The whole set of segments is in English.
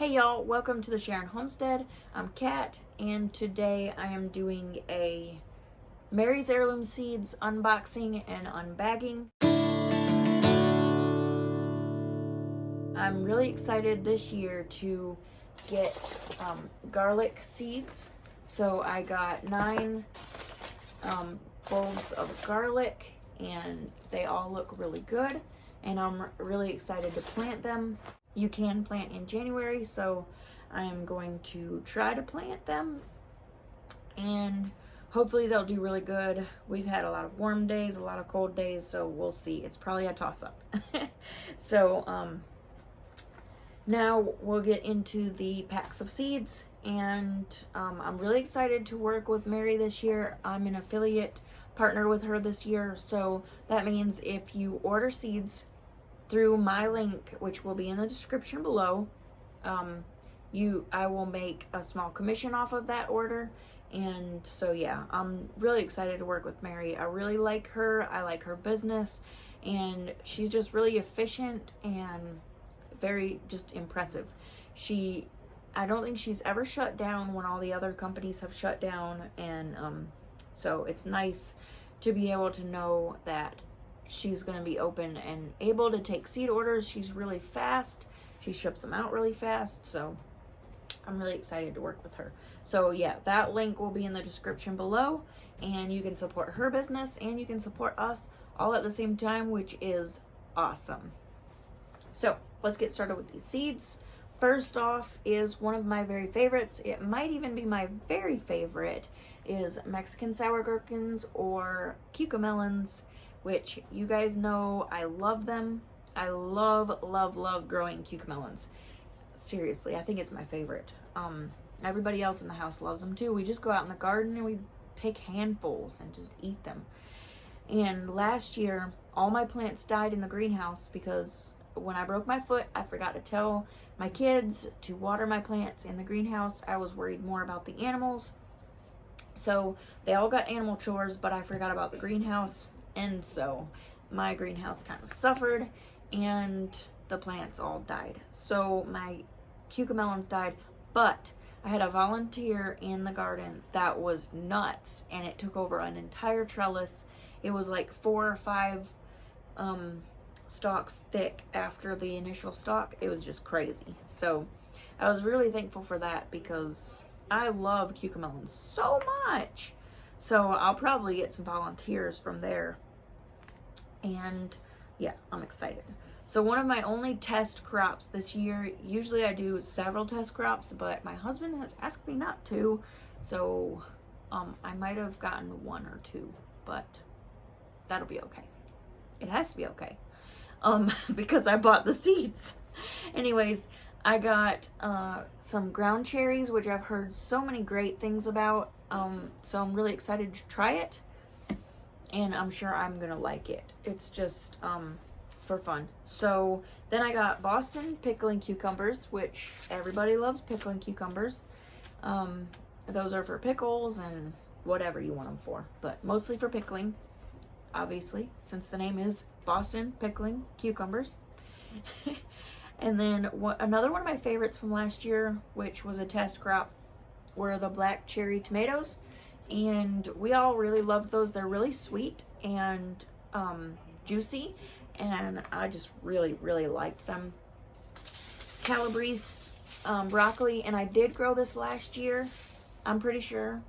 Hey y'all, welcome to the Shearin Homestead. I'm Kat, and today I am doing a Mary's Heirloom Seeds unboxing and unbagging. I'm really excited this year to get garlic seeds. So I got 9 bulbs of garlic, and they all look really good, and I'm really excited to plant them. You can plant in January, so I'm going to try to plant them, and hopefully they'll do really good. We've had a lot of warm days, a lot of cold days, so we'll see. It's probably a toss-up. So now we'll get into the packs of seeds, and I'm really excited to work with Mary this year. I'm an affiliate partner with her this year, so that means if you order seeds through my link, which will be in the description below, I will make a small commission off of that order. And so yeah, I'm really excited to work with Mary. I really like her. I like her business, and she's just really efficient and very just impressive. I don't think she's ever shut down when all the other companies have shut down, and so it's nice to be able to know that she's going to be open and able to take seed orders. She's really fast. She ships them out really fast. So I'm really excited to work with her. So yeah, that link will be in the description below, and you can support her business and you can support us all at the same time, which is awesome. So let's get started with these seeds. First off is one of my very favorites. It might even be my very favorite, is Mexican sour gherkins or cucamelons, which you guys know I love them. I love growing cucamelons. Seriously, I think it's my favorite. Everybody else in the house loves them too. We just go out in the garden and we pick handfuls and just eat them. And last year, all my plants died in the greenhouse because when I broke my foot, I forgot to tell my kids to water my plants in the greenhouse. I was worried more about the animals. So they all got animal chores, but I forgot about the greenhouse. And so my greenhouse kind of suffered, and the plants all died. So my cucamelons died, but I had a volunteer in the garden that was nuts, and it took over an entire trellis. It was like 4 or 5 stalks thick after the initial stalk. It was just crazy. So I was really thankful for that because I love cucamelons so much. So I'll probably get some volunteers from there. And yeah, I'm excited. So one of my only test crops this year, usually I do several test crops, but my husband has asked me not to. So I might have gotten 1 or 2, but that'll be okay. It has to be okay. Because I bought the seeds. Anyways, I got some ground cherries, which I've heard so many great things about. So I'm really excited to try it, and I'm sure I'm gonna like it. It's just for fun. So then I got Boston pickling cucumbers, which everybody loves pickling cucumbers. Those are for pickles and whatever you want them for, but mostly for pickling, obviously, since the name is Boston pickling cucumbers. And then another one of my favorites from last year, which was a test crop, were the black cherry tomatoes, and we all really loved those. They're really sweet and juicy, and I just really liked them. Calabrese broccoli, and I did grow this last year, I'm pretty sure.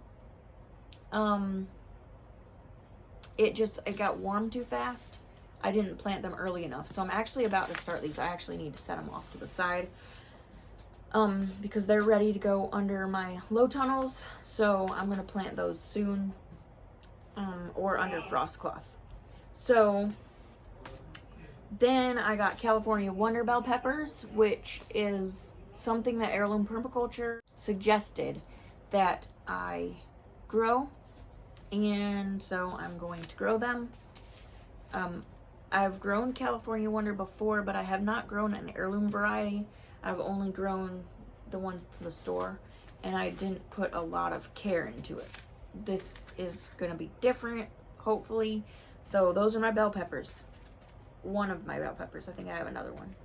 It got warm too fast. I didn't plant them early enough, so I'm actually about to start these. I actually need to set them off to the side because they're ready to go under my low tunnels, so I'm going to plant those soon, or under frost cloth. So then I got California Wonder Bell peppers, which is something that Heirloom Permaculture suggested that I grow, and so I'm going to grow them. I've grown California Wonder before, but I have not grown an heirloom variety. I've only grown the one from the store, and I didn't put a lot of care into it. This is going to be different, hopefully. So those are my bell peppers. One of my bell peppers. I think I have another one.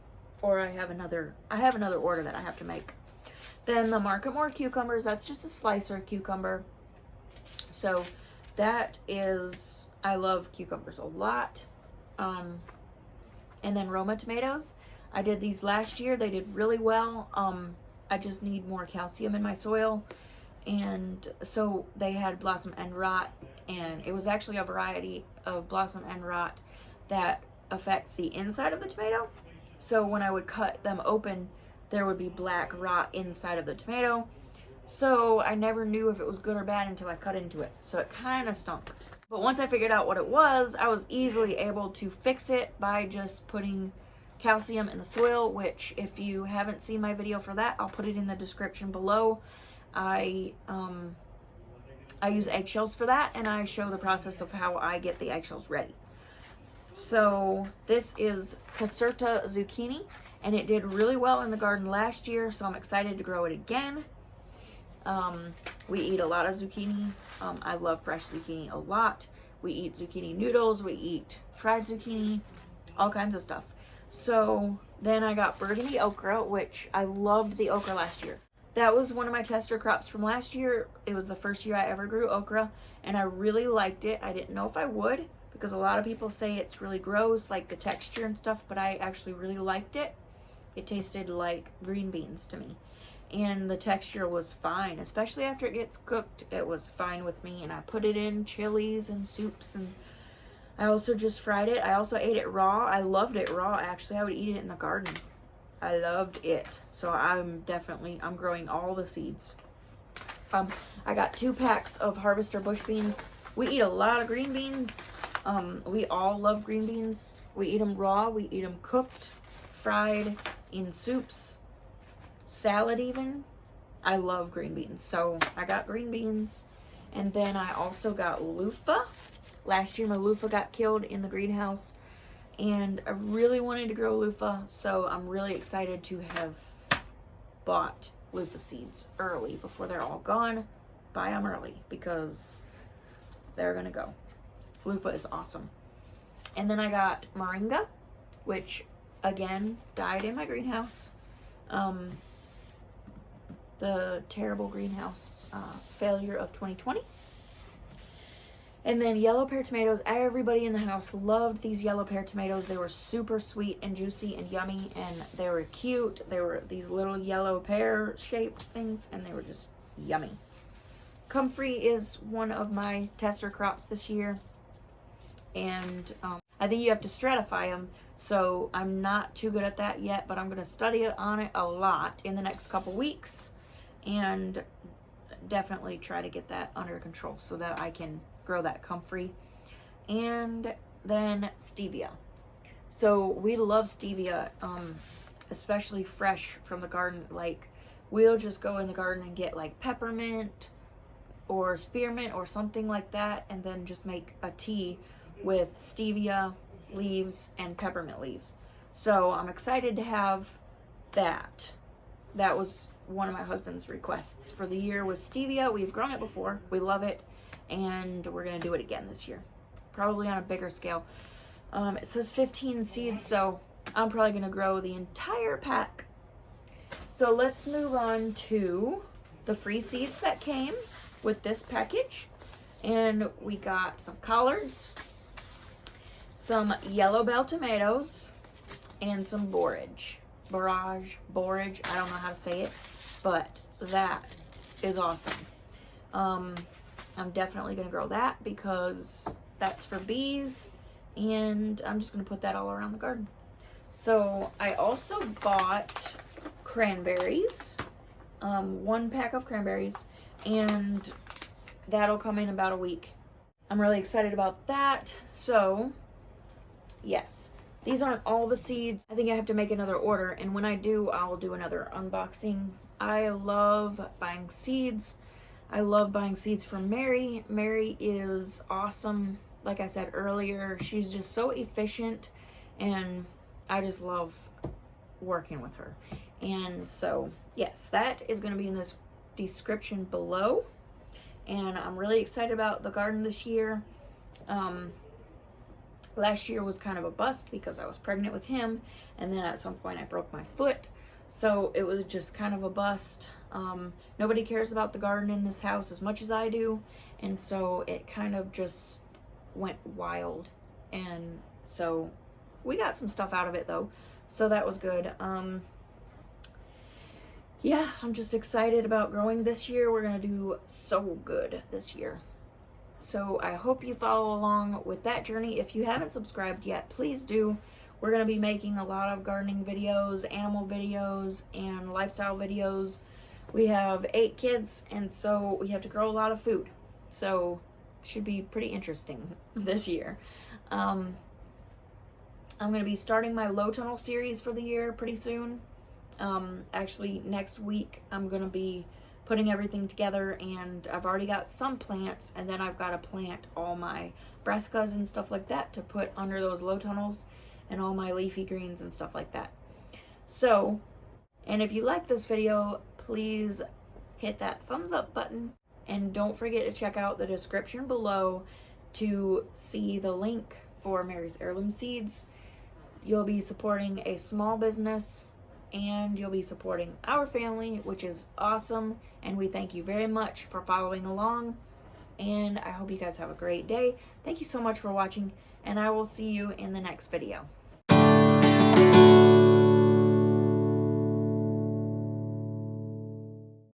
before I have another order that I have to make. Then the Market More cucumbers, that's just a slicer cucumber. So that is, I love cucumbers a lot. And then Roma tomatoes. I did these last year. They did really well. I just need more calcium in my soil. And so they had blossom end rot, and it was actually a variety of blossom end rot that affects the inside of the tomato. So when I would cut them open, there would be black rot inside of the tomato. So I never knew if it was good or bad until I cut into it. So it kind of stunk. But once I figured out what it was, I was easily able to fix it by just putting calcium in the soil, which if you haven't seen my video for that, I'll put it in the description below. I use eggshells for that, and I show the process of how I get the eggshells ready. So this is Caserta zucchini, and it did really well in the garden last year, so I'm excited to grow it again. We eat a lot of zucchini. I love fresh zucchini a lot. We eat zucchini noodles, we eat fried zucchini, all kinds of stuff. So then I got Burgundy Okra, which I loved the okra last year. That was one of my tester crops from last year. It was the first year I ever grew okra, and I really liked it. I didn't know if I would, because a lot of people say it's really gross, like the texture and stuff, but I actually really liked it. It tasted like green beans to me, and the texture was fine, especially after it gets cooked. It was fine with me, and I put it in chilies and soups, and I also just fried it. I also ate it raw. I loved it raw, actually. I would eat it in the garden. I loved it. So I'm growing all the seeds. I got 2 packs of Harvester bush beans. We eat a lot of green beans. We all love green beans. We eat them raw. We eat them cooked, fried, in soups, salad even. I love green beans. So I got green beans. And then I also got Luffa. Last year my Luffa got killed in the greenhouse, and I really wanted to grow Luffa, so I'm really excited to have bought Luffa seeds early before they're all gone. Buy them early because they're gonna go. Luffa is awesome. And then I got moringa, which again died in my greenhouse. The terrible greenhouse failure of 2020. And then yellow pear tomatoes. Everybody in the house loved these yellow pear tomatoes. They were super sweet and juicy and yummy, and they were cute. They were these little yellow pear shaped things, and they were just yummy. Comfrey is one of my tester crops this year, and I think you have to stratify them, so I'm not too good at that yet, but I'm going to study on it a lot in the next couple weeks, and definitely try to get that under control so that I can grow that comfrey. And then stevia. So we love stevia, especially fresh from the garden. Like, we'll just go in the garden and get like peppermint or spearmint or something like that, and then just make a tea with stevia leaves and peppermint leaves. So I'm excited to have that. That was one of my husband's requests for the year, was stevia. We've grown it before. We love it, and we're gonna do it again this year, probably on a bigger scale. It says 15 seeds, so I'm probably gonna grow the entire pack. So let's move on to the free seeds that came with this package. And we got some collards, some yellow bell tomatoes, and some borage. Borage, I don't know how to say it, but that is awesome. I'm definitely gonna grow that because that's for bees, and I'm just gonna put that all around the garden. So I also bought cranberries, 1 pack of cranberries, and that'll come in about a week. I'm really excited about that. So yes, these aren't all the seeds. I think I have to make another order, and when I do, I'll do another unboxing. I love buying seeds. I love buying seeds from Mary. Mary is awesome. Like I said earlier, she's just so efficient, and I just love working with her. And so yes, that is going to be in the description below. And I'm really excited about the garden this year. Last year was kind of a bust because I was pregnant with him, and then at some point I broke my foot, so it was just kind of a bust. Nobody cares about the garden in this house as much as I do, and so it kind of just went wild. And so we got some stuff out of it though, so that was good. Yeah, I'm just excited about growing this year. We're gonna do so good this year. So I hope you follow along with that journey. If you haven't subscribed yet, please do. We're going to be making a lot of gardening videos, animal videos, and lifestyle videos. We have 8 kids, and so we have to grow a lot of food. So it should be pretty interesting this year. I'm going to be starting my low tunnel series for the year pretty soon. Actually, next week I'm going to be putting everything together, and I've already got some plants, and then I've got to plant all my brassicas and stuff like that to put under those low tunnels, and all my leafy greens and stuff like that. So, and if you like this video, please hit that thumbs up button, and don't forget to check out the description below to see the link for Mary's Heirloom Seeds. You'll be supporting a small business, and you'll be supporting our family, which is awesome, and we thank you very much for following along, and I hope you guys have a great day. Thank you so much for watching, and I will see you in the next video.